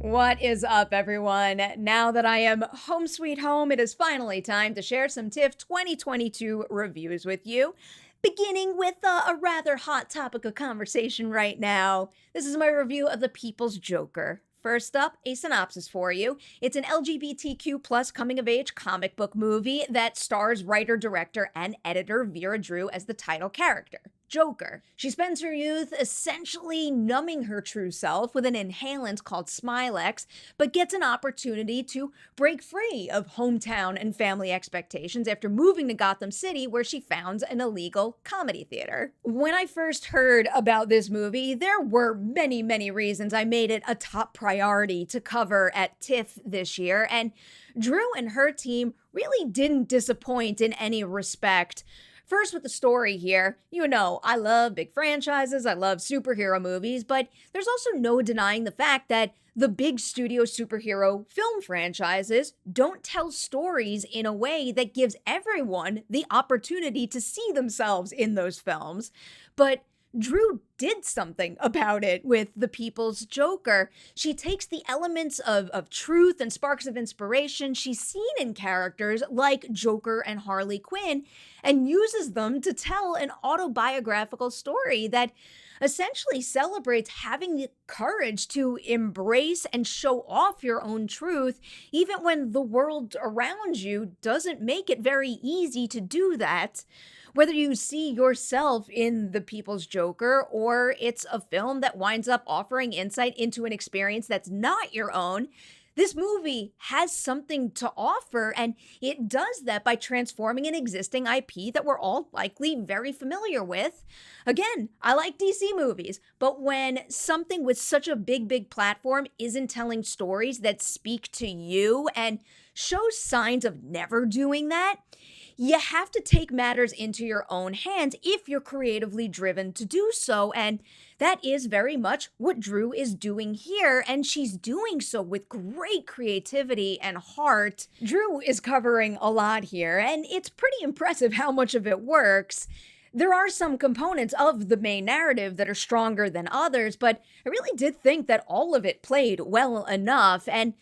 What is up, everyone? Now that I am home sweet home, it is finally time to share some TIFF 2022 reviews with you. Beginning with a rather hot topic of conversation right now. This is my review of The People's Joker. First up, a synopsis for you. It's an LGBTQ plus coming-of-age comic book movie that stars writer, director, and editor Vera Drew as the title character, Joker. She spends her youth essentially numbing her true self with an inhalant called Smylex, but gets an opportunity to break free of hometown and family expectations after moving to Gotham City, where she founds an illegal comedy theater. When I first heard about this movie, there were many reasons I made it a top priority to cover at TIFF this year, and Drew and her team really didn't disappoint in any respect. First, with the story here, you know, I love big franchises, I love superhero movies, but there's also no denying the fact that the big studio superhero film franchises don't tell stories in a way that gives everyone the opportunity to see themselves in those films. But Drew did something about it with The People's Joker. She takes the elements of truth and sparks of inspiration she's seen in characters like Joker and Harley Quinn and uses them to tell an autobiographical story that essentially celebrates having the courage to embrace and show off your own truth, even when the world around you doesn't make it very easy to do that. Whether you see yourself in The People's Joker or it's a film that winds up offering insight into an experience that's not your own, this movie has something to offer, and it does that by transforming an existing IP that we're all likely very familiar with. Again, I like DC movies, but when something with such a big platform isn't telling stories that speak to you and shows signs of never doing that, you have to take matters into your own hands if you're creatively driven to do so, and that is very much what Drew is doing here, and she's doing so with great creativity and heart. Drew is covering a lot here, and it's pretty impressive how much of it works. There are some components of the main narrative that are stronger than others, but I really did think that all of it played well enough. And,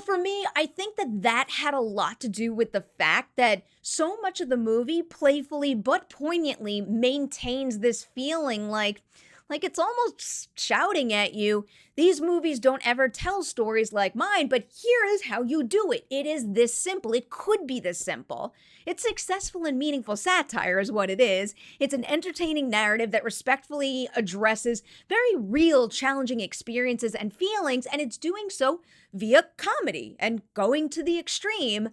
for me, I think that had a lot to do with the fact that so much of the movie playfully but poignantly maintains this feeling like it's almost shouting at you, these movies don't ever tell stories like mine, but here is how you do it. It is this simple. It could be this simple. It's successful and meaningful satire is what it is. It's an entertaining narrative that respectfully addresses very real, challenging experiences and feelings, and it's doing so via comedy and going to the extreme.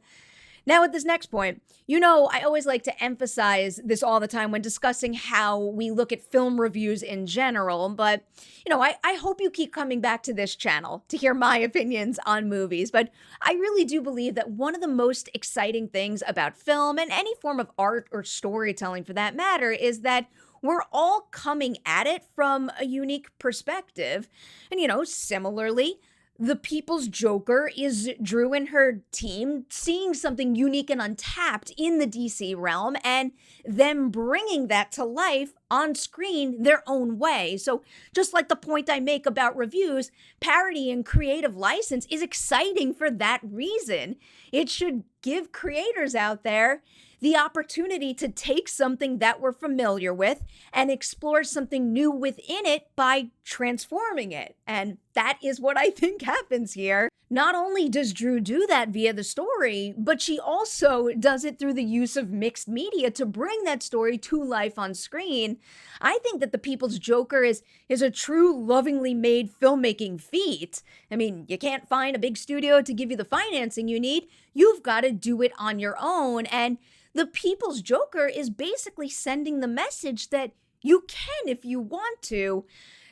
Now, at this next point, I always like to emphasize this all the time when discussing how we look at film reviews in general, but, I hope you keep coming back to this channel to hear my opinions on movies, but I really do believe that one of the most exciting things about film and any form of art or storytelling for that matter is that we're all coming at it from a unique perspective. And, similarly, The People's Joker is Drew and her team seeing something unique and untapped in the DC realm and them bringing that to life on screen their own way. So just like the point I make about reviews, parody and creative license is exciting for that reason. It should give creators out there the opportunity to take something that we're familiar with and explore something new within it by transforming it. And that is what I think happens here. Not only does Drew do that via the story, but she also does it through the use of mixed media to bring that story to life on screen. I think that The People's Joker is a true lovingly made filmmaking feat. I mean, you can't find a big studio to give you the financing you need. You've got to do it on your own. And The People's Joker is basically sending the message that you can if you want to.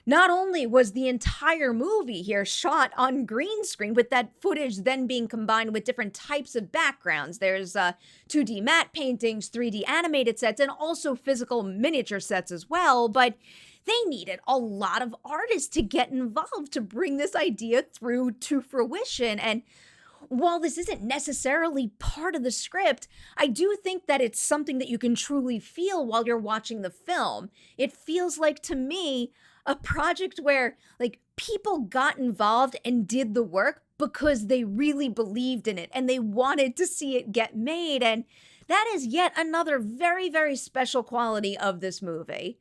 Not only was the entire movie here shot on green screen, with that footage then being combined with different types of backgrounds. There's 2D matte paintings, 3D animated sets, and also physical miniature sets as well, but they needed a lot of artists to get involved to bring this idea through to fruition. And while this isn't necessarily part of the script, I do think that it's something that you can truly feel while you're watching the film. It feels like, to me, a project where like people got involved and did the work because they really believed in it and they wanted to see it get made. And that is yet another very, very special quality of this movie.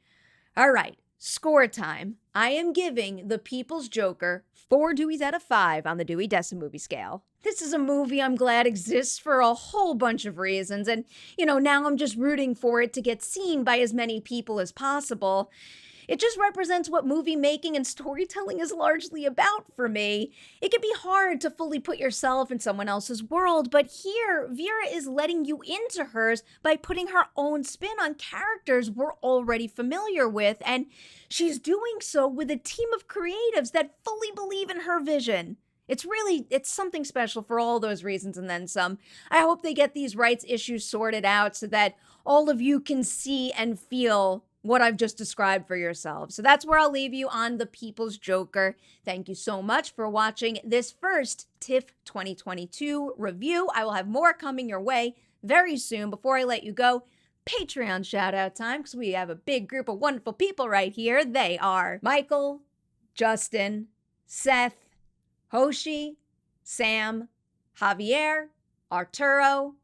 All right, score time. I am giving The People's Joker 4 Deweys out of 5 on the Dewey Decimal movie scale. This is a movie I'm glad exists for a whole bunch of reasons. And, now I'm just rooting for it to get seen by as many people as possible. It just represents what movie making and storytelling is largely about for me. It can be hard to fully put yourself in someone else's world, but here, Vera is letting you into hers by putting her own spin on characters we're already familiar with, and she's doing so with a team of creatives that fully believe in her vision. It's something special for all those reasons and then some. I hope they get these rights issues sorted out so that all of you can see and feel what I've just described for yourselves. So that's where I'll leave you on The People's Joker. Thank you so much for watching this first TIFF 2022 review. I will have more coming your way very soon. Before I let you go, Patreon shout out time, because we have a big group of wonderful people right here. They are Michael, Justin, Seth, Hoshi, Sam, Javier, Arturo,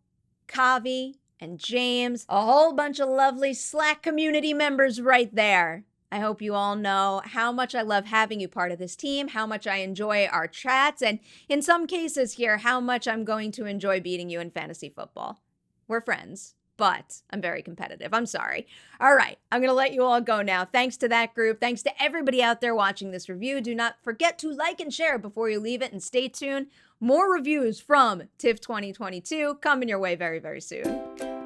Kavi, and James, a whole bunch of lovely Slack community members right there. I hope you all know how much I love having you part of this team, how much I enjoy our chats, and in some cases here, how much I'm going to enjoy beating you in fantasy football. We're friends, but I'm very competitive. I'm sorry. All right, I'm going to let you all go now. Thanks to that group. Thanks to everybody out there watching this review. Do not forget to like and share before you leave it, and stay tuned. More reviews from TIFF 2022 coming your way very, very soon.